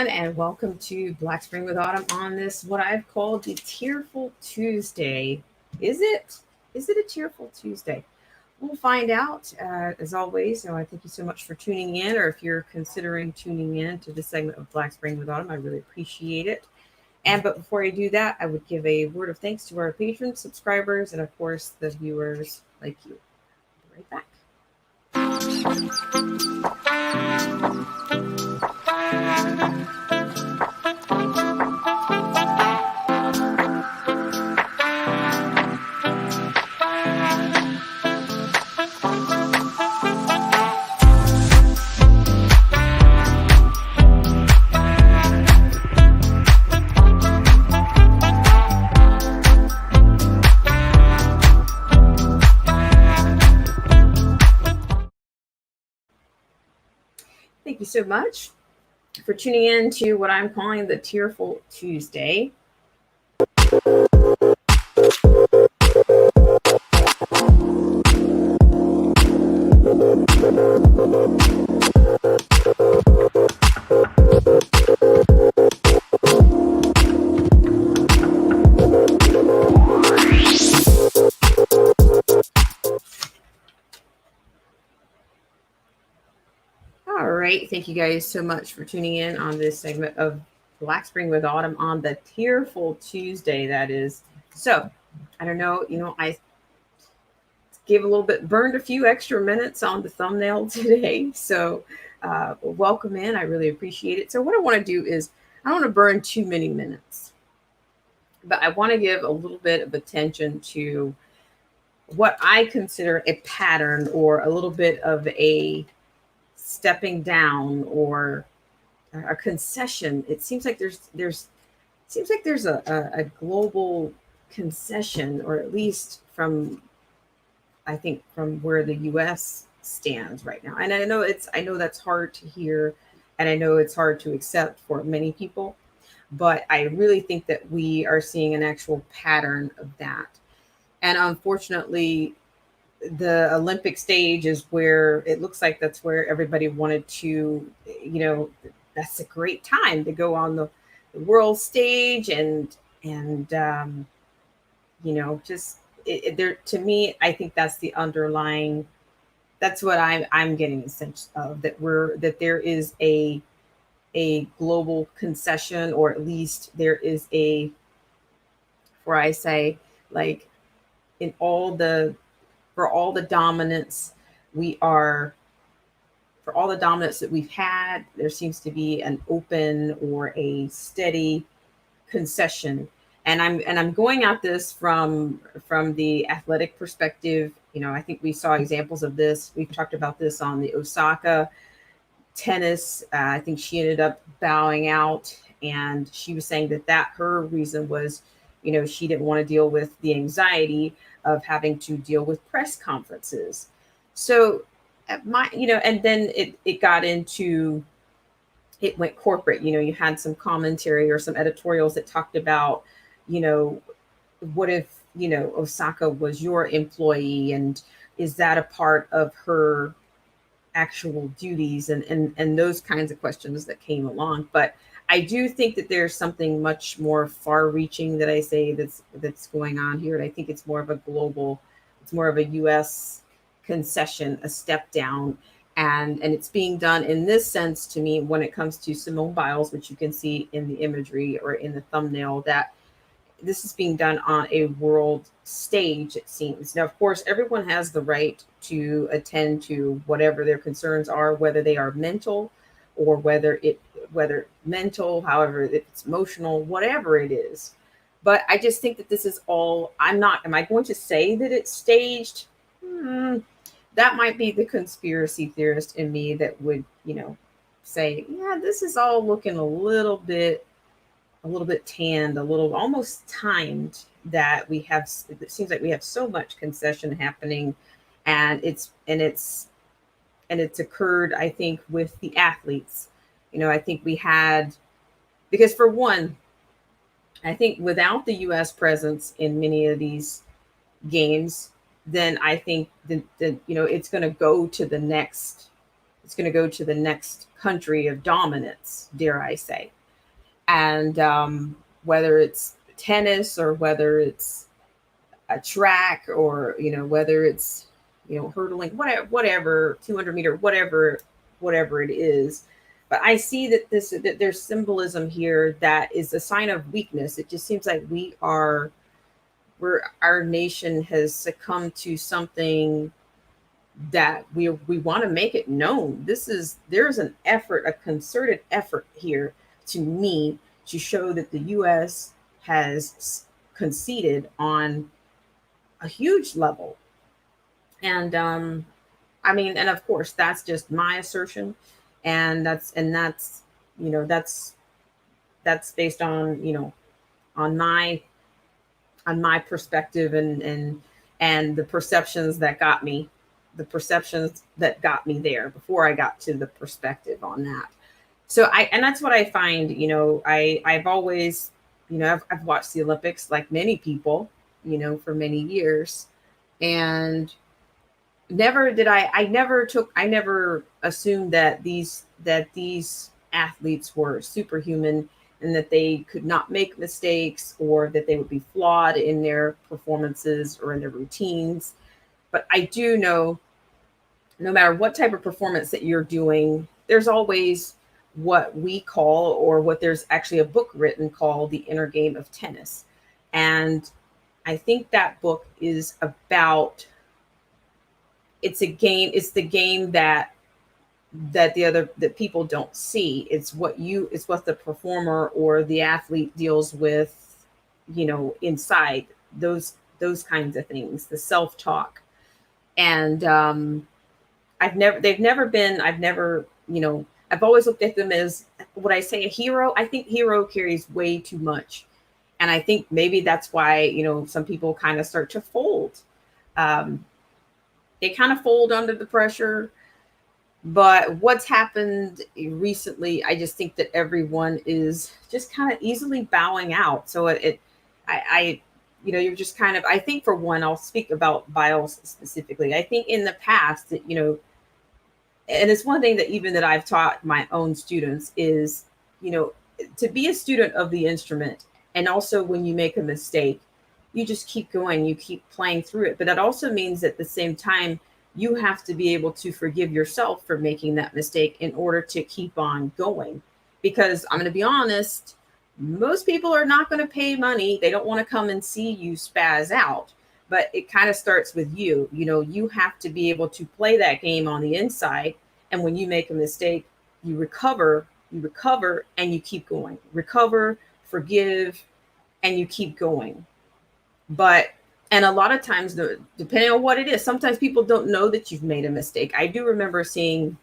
everyone, and welcome to Black Spring with Autumn on this what I've called the Tearful Tuesday. Is it? Is it a Tearful Tuesday? We'll find out. As always, I thank you so much for tuning in, or if you're considering tuning in to this segment of Black Spring with Autumn, I really appreciate it. But before I do that, I would give a word of thanks to our patrons, subscribers, and of course the viewers like you. I'll be right back. Thank you so much for tuning in to what I'm calling the Tearful Tuesday. All right. Thank you guys so much for tuning in on this segment of Black Spring with Autumn on the Tearful Tuesday. That is. So, I don't know, I gave a little bit, burned a few extra minutes on the thumbnail today. So, welcome in. I really appreciate it. So, what I want to do is, I don't want to burn too many minutes, but I want to give a little bit of attention to what I consider a pattern or a little bit of a stepping down or a concession. It seems like there's a global concession, or at least from I think from where the US stands right now. And I know that's hard to hear, and I know it's hard to accept for many people, but I really think that we are seeing an actual pattern of that. And unfortunately, the Olympic stage is where it looks like that's where everybody wanted to, that's a great time to go on the world stage and just there. To me, I think that's the underlying. That's what I'm getting a sense of, that there is a global concession, or at least there is where I say, like, in all the for all the dominance we are for all the dominance that we've had, there seems to be an open or a steady concession. And I'm going at this from the athletic perspective. I think we saw examples of this. We've talked about this on the Osaka tennis. I think she ended up bowing out, and she was saying that her reason was, she didn't want to deal with the anxiety of having to deal with press conferences. So and then it got into, it went corporate. You had some commentary or some editorials that talked about, what if, Osaka was your employee, and is that a part of her actual duties, and those kinds of questions that came along. But I do think that there's something much more far-reaching that I say that's going on here, and I think it's more of a U.S. concession, a step down, and it's being done in this sense to me when it comes to Simone Biles, which you can see in the imagery or in the thumbnail, that this is being done on a world stage, it seems. Now, of course, everyone has the right to attend to whatever their concerns are, whether they are mental or whether mental, however it's emotional, whatever it is. But I just think that this is all, am I going to say that it's staged? That might be the conspiracy theorist in me that would, say, yeah, this is all looking a little bit tanned, a little almost timed, that it seems like we have so much concession happening, and it's occurred, I think, with the athletes. I think we had, because for one, I think without the US presence in many of these games, then I think that it's going to go to the next country of dominance, dare I say. And whether it's tennis or whether it's a track or, whether it's, hurdling, whatever 200-meter, whatever it is. But I see that there's symbolism here that is a sign of weakness. It just seems like where our nation has succumbed to something that we want to make it known. There's an effort, a concerted effort here, to me, to show that the US has conceded on a huge level. And I mean, and of course that's just my assertion, and that's that's based on, on my perspective, and the perceptions that got me there before I got to the perspective on that. So and that's what I find, I've always, I've watched the Olympics like many people, for many years. And I never assumed that these athletes were superhuman, and that they could not make mistakes, or that they would be flawed in their performances or in their routines. But I do know, no matter what type of performance that you're doing, there's always what we call, or what there's actually a book written called The Inner Game of Tennis. And I think that book is about, it's the game that people don't see. It's what the performer or the athlete deals with, inside, those kinds of things, the self-talk. And I've never, I've always looked at them as, would I say, a hero? I think hero carries way too much. And I think maybe that's why, some people kind of start to fold. Um, they kind of fold under the pressure. But what's happened recently, I just think that everyone is just kind of easily bowing out. So I you're just kind of, I think, for one, I'll speak about Biles specifically. I think in the past that, and it's one thing that even that I've taught my own students is, you know, to be a student of the instrument. And also when you make a mistake, you just keep going, you keep playing through it. But that also means at the same time, you have to be able to forgive yourself for making that mistake in order to keep on going. Because I'm going to be honest, most people are not going to pay money. They don't want to come and see you spaz out. But it kind of starts with you. You know, you have to be able to play that game on the inside. And when you make a mistake, you recover, and you keep going. Recover, forgive, and you keep going. But and a lot of times, depending on what it is, sometimes people don't know that you've made a mistake. I do remember seeing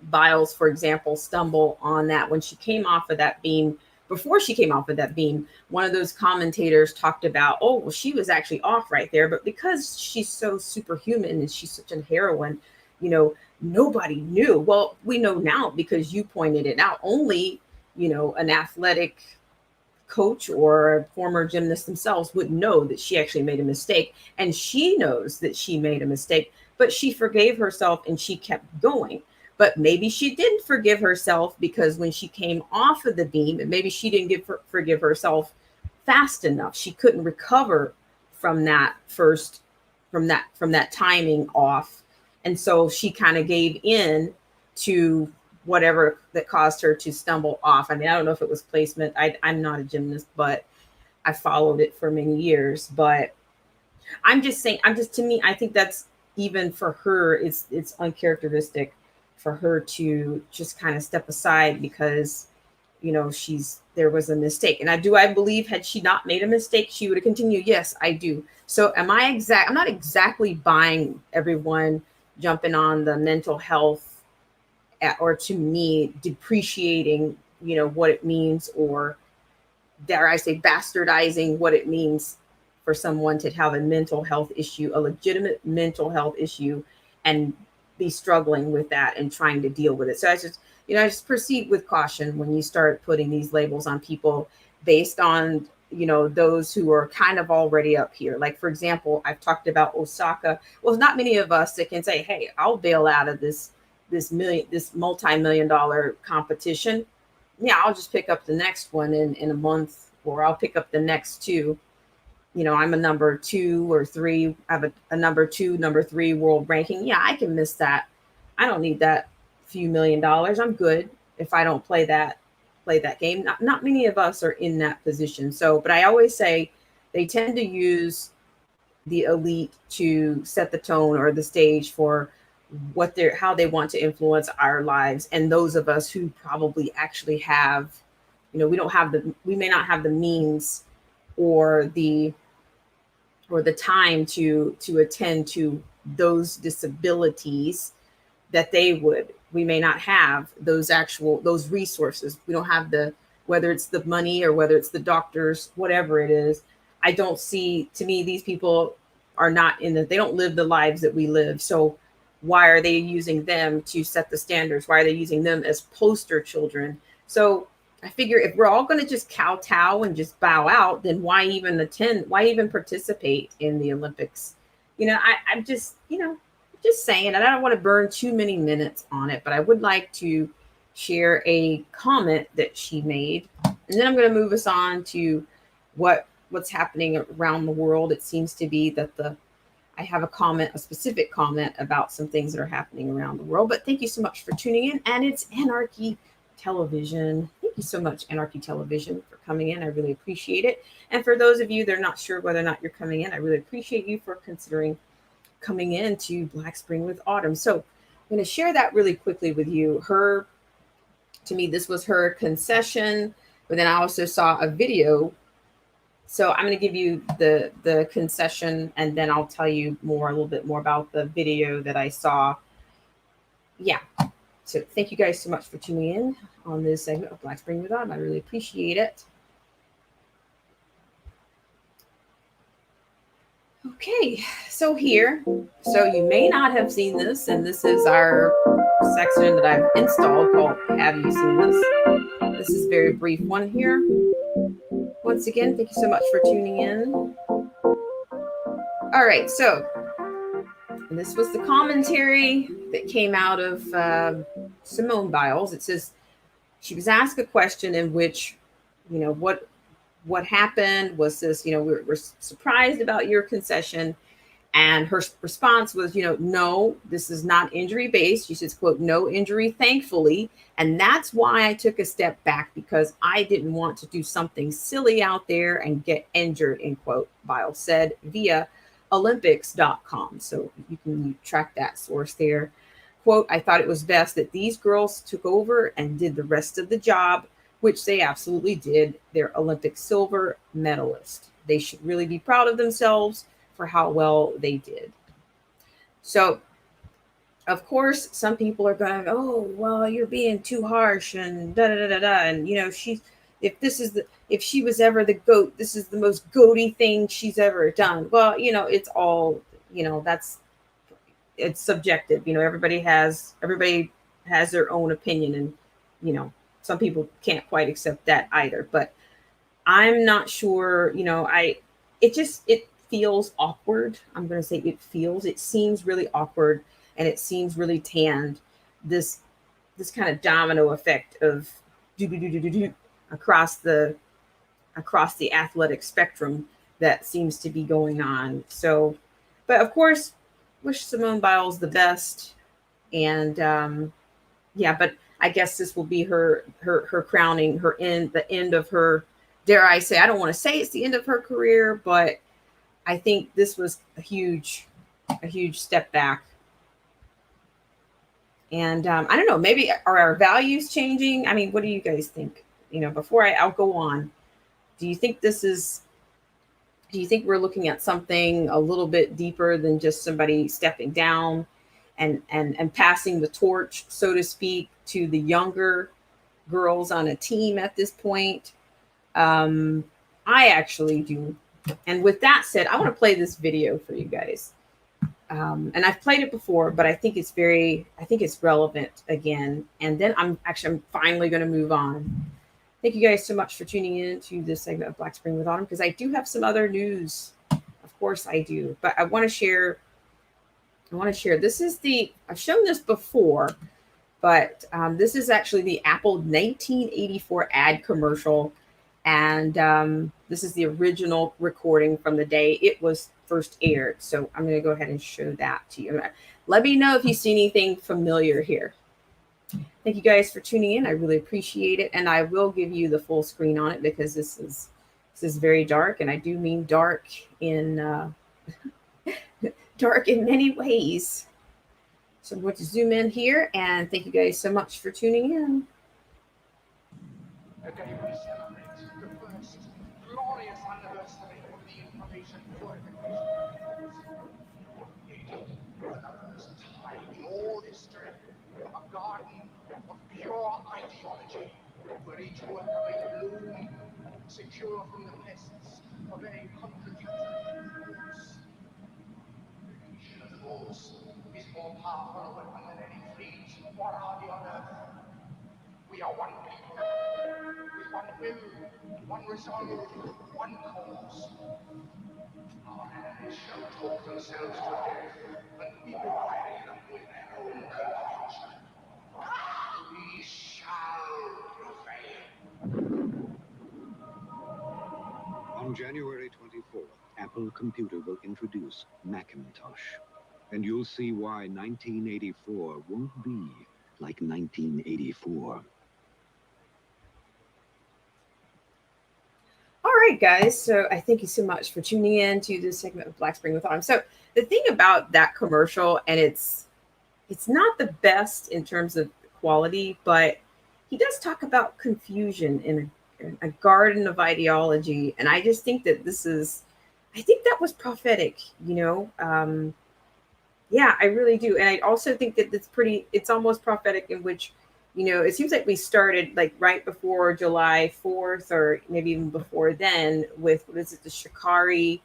Biles, for example, stumble on that when she came off of that beam. Before she came off of that beam, one of those commentators talked about, oh, well, she was actually off right there. But because she's so superhuman and she's such a heroine, nobody knew. Well, we know now because you pointed it out. Only, an athletic coach or a former gymnast themselves would know that she actually made a mistake. And she knows that she made a mistake, but she forgave herself and she kept going. But maybe she didn't forgive herself because when she came off of the beam, and maybe she didn't forgive herself fast enough. She couldn't recover from that from that timing off. And so she kind of gave in to whatever that caused her to stumble off. I mean, I don't know if it was placement. I'm not a gymnast, but I followed it for many years. But to me, I think that's, even for her, it's uncharacteristic for her to just kind of step aside because, there was a mistake. And I believe had she not made a mistake, she would have continued. Yes, I do. So I'm not exactly buying everyone jumping on the mental health, or to me depreciating, what it means, or dare I say bastardizing what it means for someone to have a mental health issue, a legitimate mental health issue, and be struggling with that and trying to deal with it. So I just proceed with caution when you start putting these labels on people based on, those who are kind of already up here. Like, for example, I've talked about Osaka. Well, not many of us that can say, hey, I'll bail out of this multi-million dollar competition. yeah, I'll just pick up the next one in a month, or I'll pick up the next two. I'm a number 2 or 3. I have a number 2, number 3 world ranking. Yeah, I can miss that. I don't need that few $1,000,000. I'm good if I don't play that game. Not many of us are in that position. So, but I always say they tend to use the elite to set the tone or the stage for how they want to influence our lives, and those of us who probably actually have, we may not have the means or the time to attend to those disabilities that we may not have those resources. We don't have whether it's the money or whether it's the doctors, whatever it is. I don't see, to me, these people are not they don't live the lives that we live. So why are they using them to set the standards? Why are they using them as poster children? So I figure if we're all going to just kowtow and just bow out, then why even attend? Why even participate in the Olympics? I'm just saying, and I don't want to burn too many minutes on it, but I would like to share a comment that she made, and then I'm going to move us on to what's happening around the world. It seems to be that I have a specific comment about some things that are happening around the world. But thank you so much for tuning in, and it's Anarchy Television. Thank you so much, Anarchy Television, for coming in. I really appreciate it. And for those of you that are not sure whether or not you're coming in, I really appreciate you for considering coming into Black Spring with Autumn. So I'm going to share that really quickly with you. To me, this was her concession, but then I also saw a video. So I'm going to give you the concession, and then I'll tell you a little bit more about the video that I saw. Yeah. So thank you guys so much for tuning in on this segment of Black Spring with Autumn. I really appreciate it. Okay, so you may not have seen this, and this is our section that I've installed called Have You Seen This? This is a very brief one here. Once again, thank you so much for tuning in. All right, so this was the commentary that came out of Simone Biles. It says she was asked a question in which, what happened was this, we're surprised about your concession. And her response was, no, this is not injury based. She says, quote, no injury, thankfully. And that's why I took a step back, because I didn't want to do something silly out there and get injured, end quote, Biles said via Olympics.com. So you can track that source there. Quote, I thought it was best that these girls took over and did the rest of the job, which they absolutely did. They're Olympic silver medalists. They should really be proud of themselves for how well they did. So, of course, some people are going, oh, well, you're being too harsh and da da da da da. And if she was ever the GOAT, this is the most goaty thing she's ever done. Well, it's all, it's subjective. Everybody has their own opinion, and some people can't quite accept that either. But I'm not sure. It feels awkward. I'm going to say it seems really awkward, and it seems really tanned. This kind of domino effect of across the athletic spectrum that seems to be going on. So, but of course, wish Simone Biles the best. And but I guess this will be her crowning, the end of her, dare I say, I don't want to say it's the end of her career, but I think this was a huge step back. And I don't know, maybe are our values changing? I mean, what do you guys think? Before I'll go on, do you think we're looking at something a little bit deeper than just somebody stepping down and passing the torch, so to speak, to the younger girls on a team at this point? I actually do. And with that said, I want to play this video for you guys. And I've played it before, but I think it's relevant again. And then I'm finally going to move on. Thank you guys so much for tuning in to this segment of Black Spring with Autumn, because I do have some other news. Of course I do, but I want to share. I've shown this before, But this is actually the Apple 1984 ad commercial. And this is the original recording from the day it was first aired. So I'm going to go ahead and show that to you. Let me know if you see anything familiar here. Thank you guys for tuning in. I really appreciate it. And I will give you the full screen on it because this is very dark. And I do mean dark in dark in many ways. So I'm going to zoom in here, and thank you guys so much for tuning in. A day we celebrate the first glorious anniversary of the information purification. For the first time in all history, a garden of pure ideology, where each worker may bloom, secure from the pests of any contradictory force. The force is more powerful a weapon than any fleet or army on earth. We are one people, with one will, one resolve, one cause. Our enemies shall talk themselves to death, and we will bury them with their own confusion. We shall prevail. On January 24th, Apple Computer will introduce Macintosh. And you'll see why 1984 won't be like 1984. All right, guys. So I thank you so much for tuning in to this segment of Black Spring with Autumn. So the thing about that commercial, and it's not the best in terms of quality, but he does talk about confusion in a garden of ideology, and I just think that I think that was prophetic. Yeah, I really do. And I also think that it's almost prophetic in which, it seems like we started like right before July 4th or maybe even before then with, what is it, the Shikari.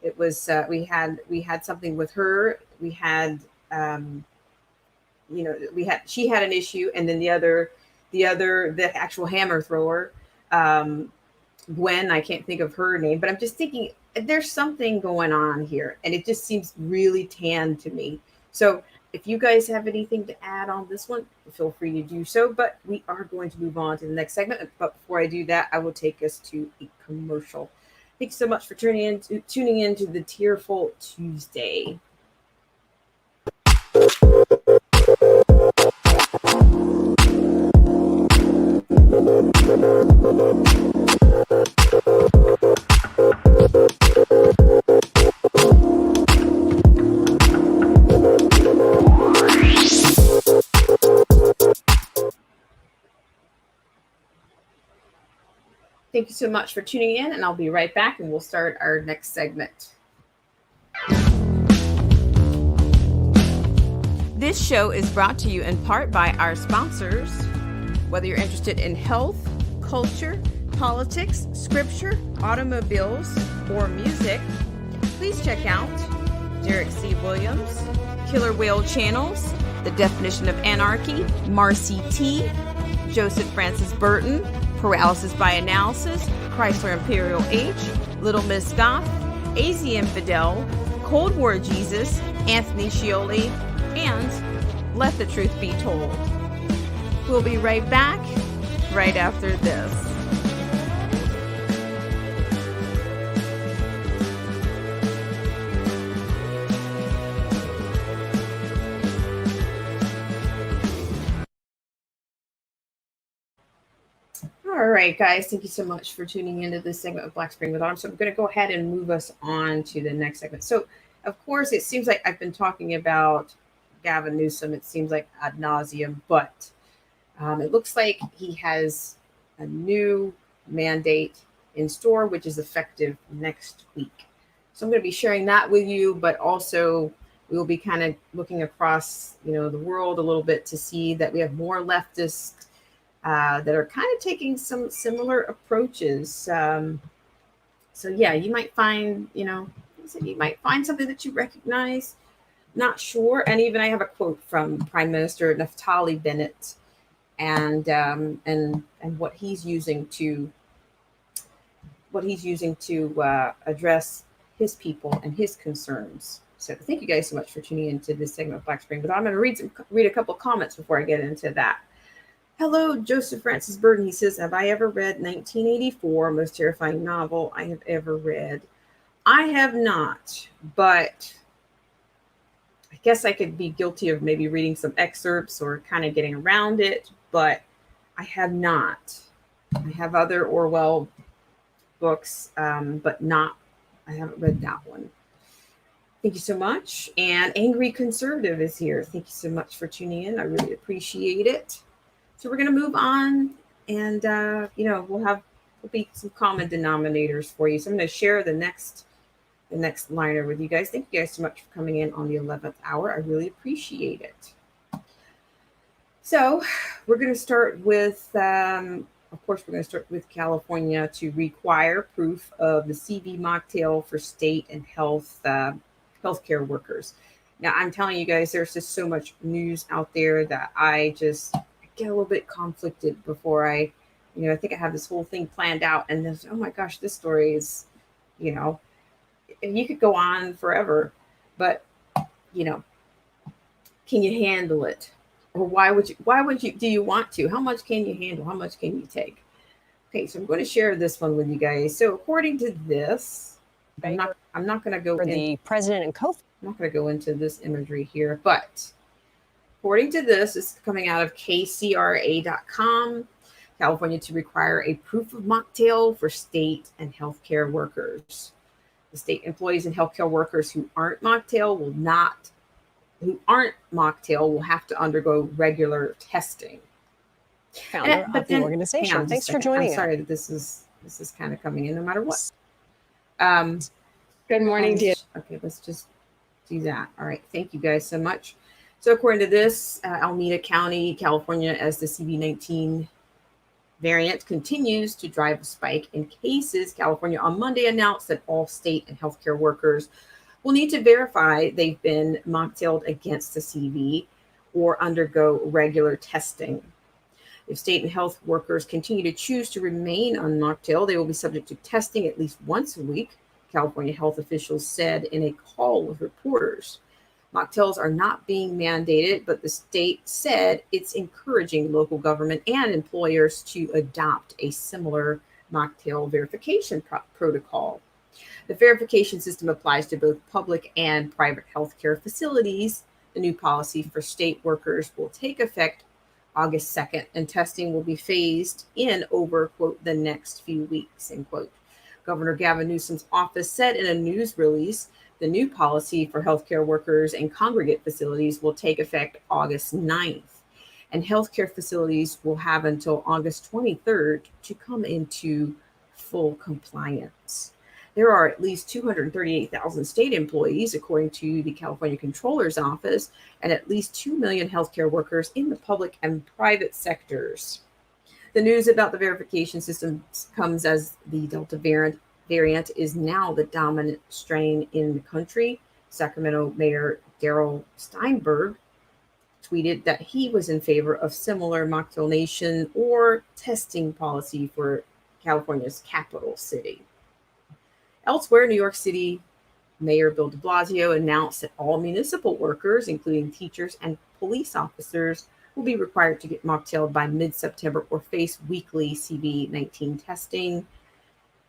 It was, we had something with her. We had, she had an issue. And then the actual hammer thrower, Gwen, I can't think of her name, but I'm just thinking there's something going on here, and it just seems really tan to me. So if you guys have anything to add on this one, feel free to do so. But we are going to move on to the next segment. But before I do that, I will take us to a commercial. Thanks so much for tuning in to the Tearful Tuesday. Thank you so much for tuning in, and I'll be right back, and we'll start our next segment. This show is brought to you in part by our sponsors. Whether you're interested in health, culture, politics, scripture, automobiles, or music, please check out Derek C. Williams, Killer Whale Channels, The Definition of Anarchy, Marcy T., Joseph Francis Burton, Paralysis by Analysis, Chrysler Imperial H, Little Miss Goth, AZ Infidel, Cold War Jesus, Anthony Scioli, and Let the Truth Be Told. We'll be right back right after this. All right, guys, thank you so much for tuning into this segment of Black Spring with Autumn. So I'm going to go ahead and move us on to the next segment. So, of course, it seems like I've been talking about Gavin Newsom, it seems like ad nauseum, but it looks like he has a new mandate in store, which is effective next week. So I'm going to be sharing that with you, but also we will be kind of looking across, the world a little bit to see that we have more leftists that are kind of taking some similar approaches. So yeah, you might find, you might find something that you recognize. Not sure. And even I have a quote from Prime Minister Naftali Bennett, and what he's using to address his people and his concerns. So thank you guys so much for tuning into this segment of Black Spring. But I'm going to read a couple comments before I get into that. Hello, Joseph Francis Burden. He says, have I ever read 1984, most terrifying novel I have ever read? I have not, but I guess I could be guilty of maybe reading some excerpts or kind of getting around it, but I have not. I have other Orwell books, but I haven't read that one. Thank you so much. And Angry Conservative is here. Thank you so much for tuning in. I really appreciate it. So we're going to move on, and we'll be some common denominators for you. So I'm going to share the next liner with you guys. Thank you guys so much for coming in on the 11th hour. I really appreciate it. So we're going to start with, of course, we're going to start with California to require proof of the CV mocktail for state and healthcare workers. Now, I'm telling you guys, there's just so much news out there that I just get a little bit conflicted before I think I have this whole thing planned out. And then, oh my gosh, this story is, and you could go on forever, but, can you handle it? Or why would you, do you want to? How much can you handle? How much can you take? Okay, so I'm going to share this one with you guys. So according to this, I'm not going to go into the president and I'm not going to go into this imagery here, but according to this is coming out of kcra.com, California to require a proof of mocktail for state and healthcare workers. The state employees and healthcare workers who aren't mocktail will have to undergo regular testing. Founder of the organization. Thanks for joining us. I'm sorry that this is kind of coming in no matter what. Good morning, dear. Okay, let's just do that. All right. Thank you guys so much. So according to this, Alameda County, California, as the CV-19 variant continues to drive a spike in cases, California on Monday announced that all state and healthcare workers will need to verify they've been mocktailed against the CV or undergo regular testing. If state and health workers continue to choose to remain unmocktailed, they will be subject to testing at least once a week, California health officials said in a call with reporters. Mocktails are not being mandated, but the state said it's encouraging local government and employers to adopt a similar mocktail verification protocol. The verification system applies to both public and private healthcare facilities. The new policy for state workers will take effect August 2nd, and testing will be phased in over, quote, the next few weeks, end quote. Governor Gavin Newsom's office said in a news release, the new policy for healthcare workers and congregate facilities will take effect August 9th, and healthcare facilities will have until August 23rd to come into full compliance. There are at least 238,000 state employees, according to the California Comptroller's Office, and at least 2 million healthcare workers in the public and private sectors. The news about the verification system comes as the Delta variant is now the dominant strain in the country. Sacramento Mayor Darrell Steinberg tweeted that he was in favor of similar mocktail nation or testing policy for California's capital city. Elsewhere, New York City Mayor Bill de Blasio announced that all municipal workers, including teachers and police officers, will be required to get mocktailed by mid-September or face weekly CV-19 testing.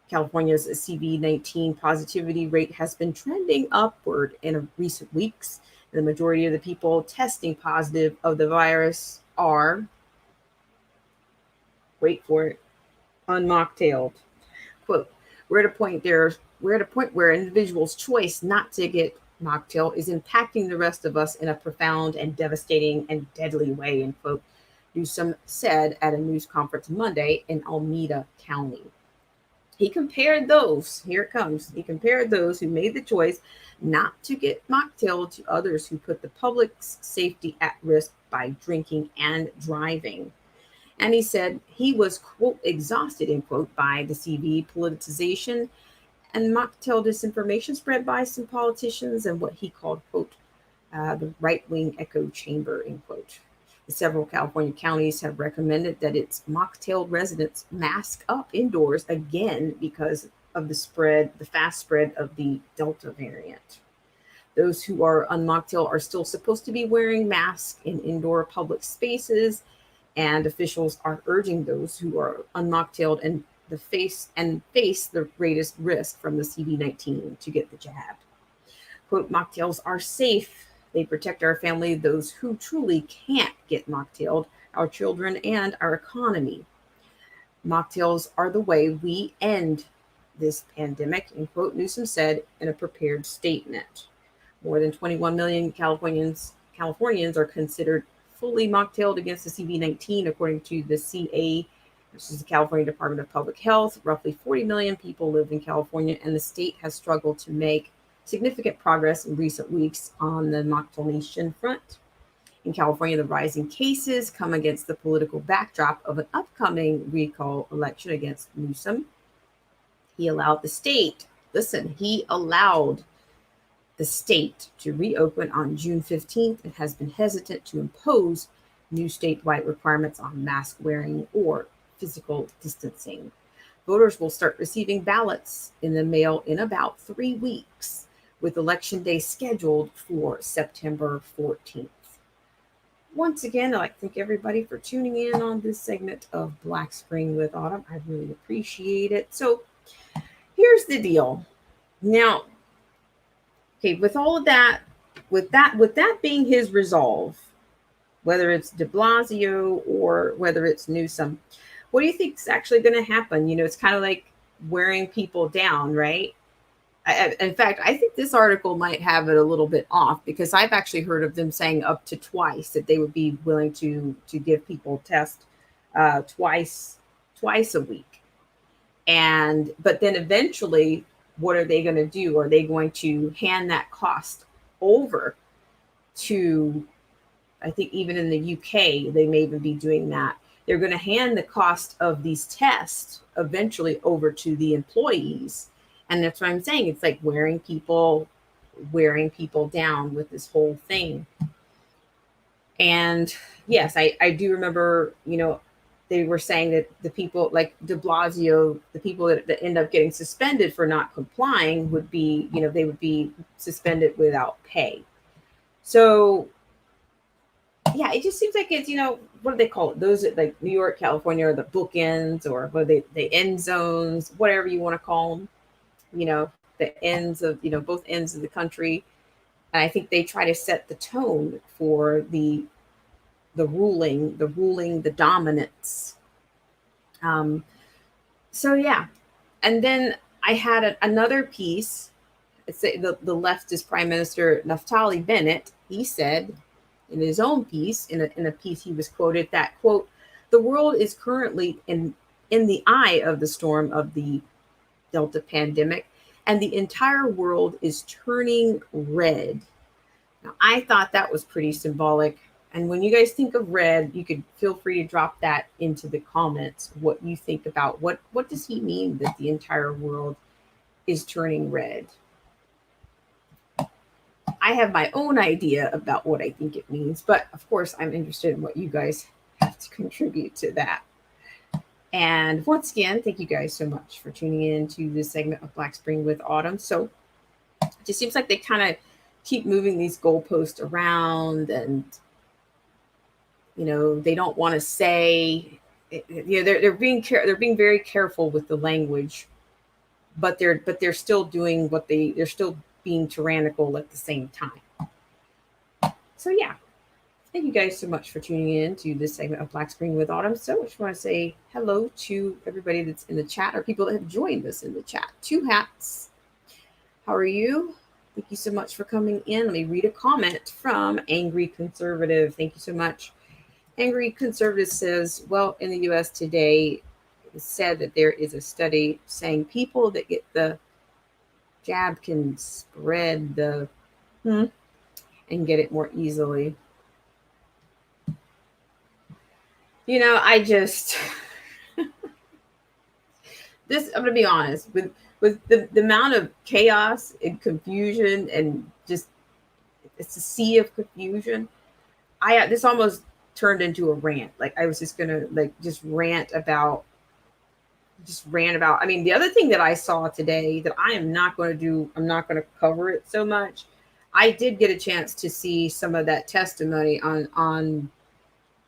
California's CV-19 positivity rate has been trending upward in recent weeks. The majority of the people testing positive of the virus are, wait for it, unmocktailed. Quote, we're at a point where individuals' choice not to get mocktail is impacting the rest of us in a profound and devastating and deadly way, end quote, Newsom said at a news conference Monday in Alameda County. He compared those who made the choice not to get mocktailed to others who put the public's safety at risk by drinking and driving. And he said he was, quote, exhausted, end quote, by the CV politicization and mocktail disinformation spread by some politicians and what he called, quote, the right-wing echo chamber, end quote. Several California counties have recommended that its mocktailed residents mask up indoors again because of the fast spread of the Delta variant. Those who are unmocktailed are still supposed to be wearing masks in indoor public spaces, and officials are urging those who are unmocktailed and face the greatest risk from the CV-19 to get the jab. Quote, mocktails are safe. They protect our family, those who truly can't get mocktailed, our children, and our economy. Mocktails are the way we end this pandemic, end quote, Newsom said in a prepared statement. More than 21 million Californians are considered fully mocktailed against the CV-19, according to the CA, which is the California Department of Public Health. Roughly 40 million people live in California, and the state has struggled to make significant progress in recent weeks on the mocktailation front. In California, the rising cases come against the political backdrop of an upcoming recall election against Newsom. He allowed the state to reopen on June 15th and has been hesitant to impose new statewide requirements on mask wearing or physical distancing. Voters will start receiving ballots in the mail in about 3 weeks, with Election Day scheduled for September 14th. Once again, I'd like to thank everybody for tuning in on this segment of Black Spring with Autumn. I really appreciate it. So here's the deal. Now, okay, with all of that, with that being his resolve, whether it's de Blasio or whether it's Newsom, what do you think is actually going to happen? It's kind of like wearing people down, right? In fact, I think this article might have it a little bit off, because I've actually heard of them saying up to twice that they would be willing to give people tests twice a week. But then eventually, what are they going to do? Are they going to hand that cost over to, I think even in the UK, they may even be doing that. They're going to hand the cost of these tests eventually over to the employees. And that's what I'm saying. It's like wearing people down with this whole thing. And yes, I do remember, they were saying that the people like de Blasio, the people that end up getting suspended for not complying would be, they would be suspended without pay. So yeah, it just seems like it's, what do they call it? Those like New York, California are the bookends, or what are they end zones, whatever you want to call them. The ends of, both ends of the country. And I think they try to set the tone for the ruling, the dominance. So yeah. And then I had another piece. It's the leftist Prime Minister Naftali Bennett. He said in his own piece, in a piece he was quoted that, quote, the world is currently in the eye of the storm of the Delta pandemic, and the entire world is turning red. Now, I thought that was pretty symbolic. And when you guys think of red, you could feel free to drop that into the comments, what you think about what does he mean that the entire world is turning red? I have my own idea about what I think it means, but of course, I'm interested in what you guys have to contribute to that. And once again, thank you guys so much for tuning in to this segment of Black Spring with Autumn. So it just seems like they kind of keep moving these goalposts around, and they don't want to say, they're being very careful with the language, but they're still doing they're still being tyrannical at the same time. So yeah. Thank you guys so much for tuning in to this segment of Black Spring with Autumn. So I just want to say hello to everybody that's in the chat, or people that have joined us in the chat. Two Hats, how are you? Thank you so much for coming in. Let me read a comment from Angry Conservative. Thank you so much. Angry Conservative says, well, in the U.S. today, it said that there is a study saying people that get the jab can spread the and get it more easily. I just I'm going to be honest with the amount of chaos and confusion, and just it's a sea of confusion. This almost turned into a rant. Like I was just going to just rant about. I mean, the other thing that I saw today that I'm not going to cover it so much. I did get a chance to see some of that testimony on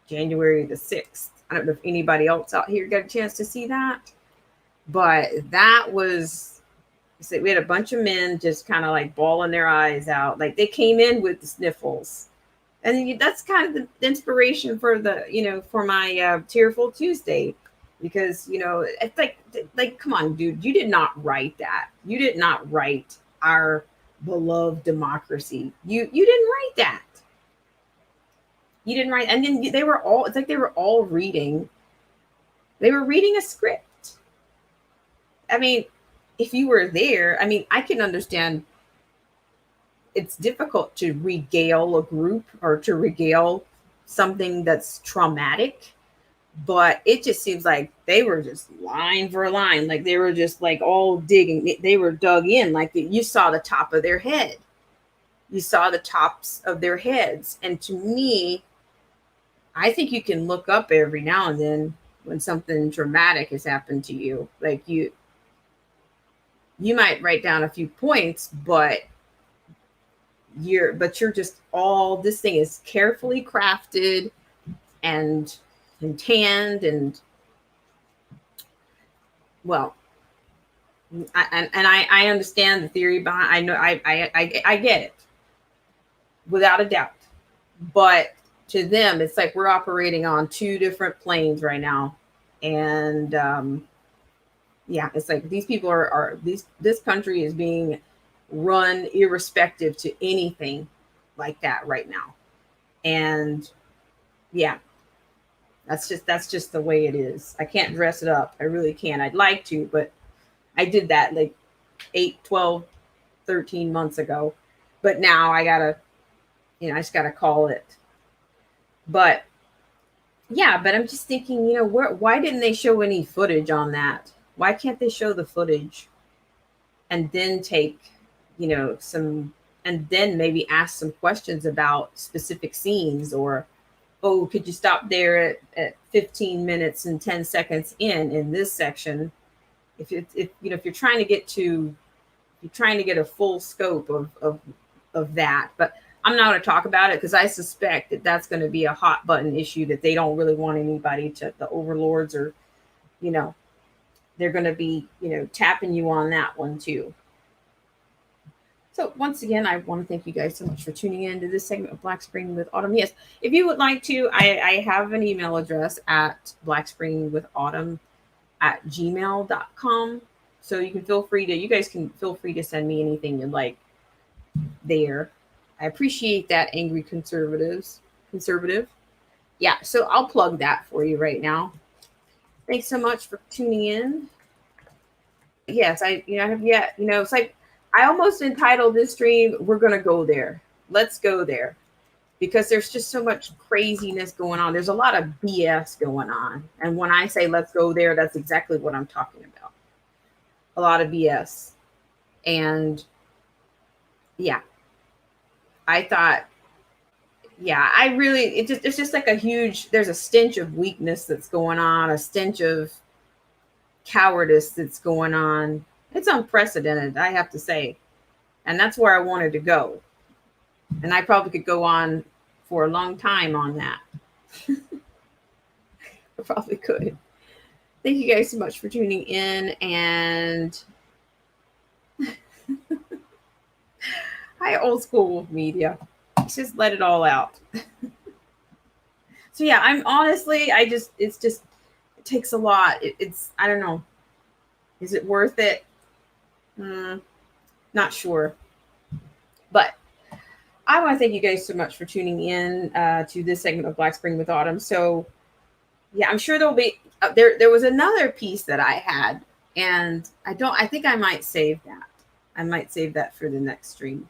January the 6th. I don't know if anybody else out here got a chance to see that, but that was, so we had a bunch of men just kind of like bawling their eyes out. Like they came in with the sniffles. And that's kind of the inspiration for the, for my Tearful Tuesday, because, it's like, come on, dude, you did not write that. You did not write our beloved democracy. You didn't write that. You didn't write. And then they were all, it's like they were all reading. They were reading a script. I mean, if you were there, I mean, I can understand it's difficult to regale a group or to regale something that's traumatic, but it just seems like they were just line for line. Like they were just like all digging. They were dug in. Like you saw the top of their head. You saw the tops of their heads. And to me, I think you can look up every now and then when something traumatic has happened to you. Like you might write down a few points, but you're just all, this thing is carefully crafted and tanned, and well, I understand the theory behind. I know I get it without a doubt, but to them it's like we're operating on two different planes right now, and yeah, it's like these people are this country is being run irrespective to anything like that right now. And yeah, that's just the way it is. I can't dress it up. I really can't. I'd like to, but I did that like 8, 12, 13 months ago. But now I gotta, I just gotta call it. But yeah, but I'm just thinking, why didn't they show any footage on that? Why can't they show the footage and then take some, and then maybe ask some questions about specific scenes, or, oh, could you stop there at 15 minutes and 10 seconds in this section? If you're trying to get a full scope of that. But I'm not going to talk about it because I suspect that that's going to be a hot button issue that they don't really want anybody to, the overlords, or, they're going to be, tapping you on that one too. So once again, I want to thank you guys so much for tuning in to this segment of Black Spring with Autumn. Yes, if you would like to, I have an email address at blackspringwithautumn@gmail.com. So you guys can feel free to send me anything you'd like there. I appreciate that, angry conservative. Yeah, so I'll plug that for you right now. Thanks so much for tuning in. Yes, it's like, I almost entitled this stream, "We're going to go there. Let's go there." Because there's just so much craziness going on. There's a lot of BS going on. And when I say let's go there, that's exactly what I'm talking about. A lot of BS. And yeah, I thought, yeah, it's just like there's a stench of weakness that's going on, a stench of cowardice that's going on. It's unprecedented, I have to say. And that's where I wanted to go. And I probably could go on for a long time on that. I probably could. Thank you guys so much for tuning in. And hi, old school media. Just let it all out. So yeah, I'm honestly, it takes a lot. It's, I don't know. Is it worth it? Not sure. But I want to thank you guys so much for tuning in to this segment of Black Spring with Autumn. So yeah, I'm sure there'll be, there was another piece that I had, and I think I might save that. I might save that for the next stream.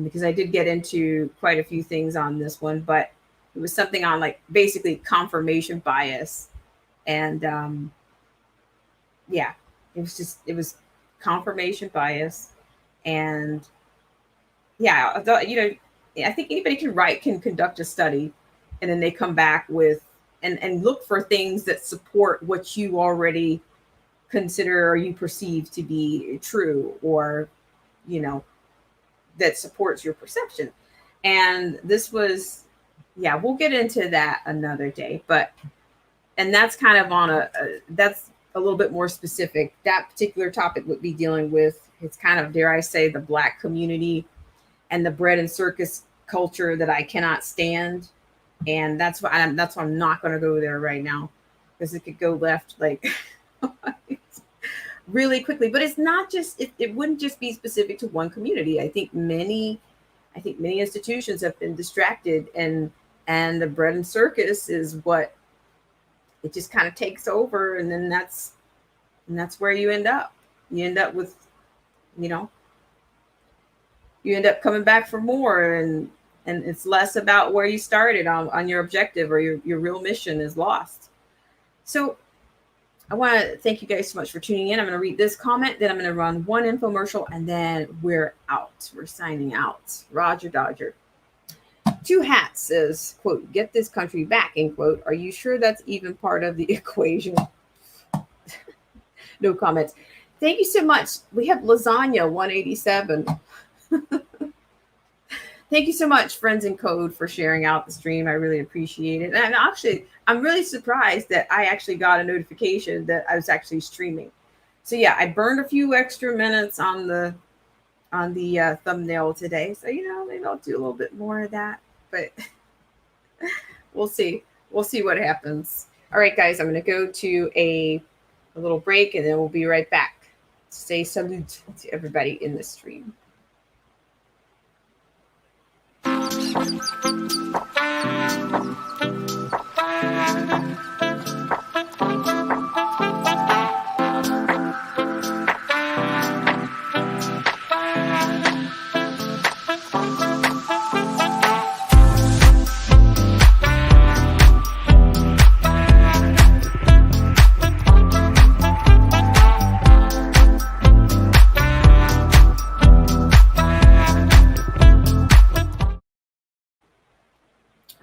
Because I did get into quite a few things on this one, but it was something on like basically confirmation bias. And yeah, it was confirmation bias. And yeah, I think anybody can conduct a study, and then they come back with and look for things that support what you already consider or you perceive to be true, or that supports your perception. And this was, yeah, we'll get into that another day, but and that's kind of on that's a little bit more specific. That particular topic would be dealing with, it's kind of, dare I say, the Black community and the bread and circus culture that I cannot stand. And that's why I'm not going to go there right now, because it could go left like really quickly. But it's not just, it wouldn't just be specific to one community. I think many institutions have been distracted, and the bread and circus is what it just kind of takes over, and then that's where you end up. You end up with, you know, you end up coming back for more, and it's less about where you started on your objective, or your real mission is lost. So I want to thank you guys so much for tuning in. I'm going to read this comment, then I'm going to run one infomercial, and then we're out. We're signing out. Roger Dodger. Two Hats says, quote, "Get this country back," end quote. Are you sure that's even part of the equation? No comments. Thank you so much. We have Lasagna 187. Thank you so much, Friends in Code, for sharing out the stream. I really appreciate it. And actually, I'm really surprised that I actually got a notification that I was actually streaming. So yeah, I burned a few extra minutes on the thumbnail today. So, maybe I'll do a little bit more of that, but we'll see. We'll see what happens. All right, guys, I'm going to go to a little break, and then we'll be right back. Say salute to everybody in the stream.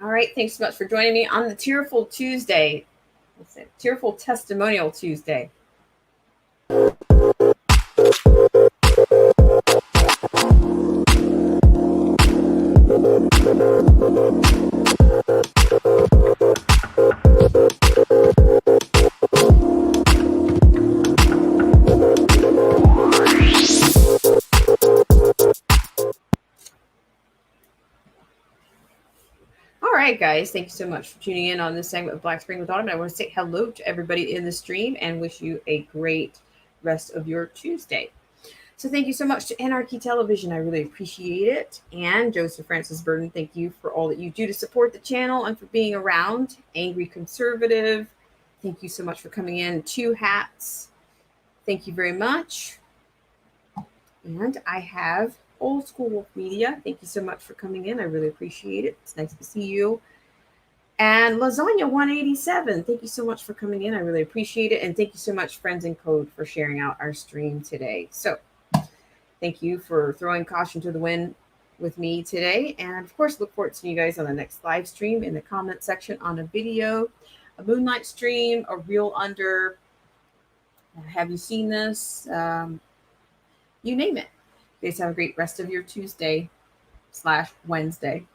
All right, thanks so much for joining me on the Tearful Tuesday. What's it? Tearful Testimonial Tuesday. All right, guys, thank you so much for tuning in on this segment of Black Spring with Autumn. I want to say hello to everybody in the stream and wish you a great rest of your Tuesday. So thank you so much to Anarchy Television. I really appreciate it. And Joseph Francis Burden, thank you for all that you do to support the channel and for being around. Angry Conservative, thank you so much for coming in. Two Hats, thank you very much. And I have Old School Media. Thank you so much for coming in. I really appreciate it. It's nice to see you. And Lasagna 187. Thank you so much for coming in. I really appreciate it. And thank you so much, Friends in Code, for sharing out our stream today. So thank you for throwing caution to the wind with me today. And of course, look forward to seeing you guys on the next live stream, in the comment section, on a video, a moonlight stream, a reel under. Have you seen this? You name it. You guys have a great rest of your Tuesday/Wednesday.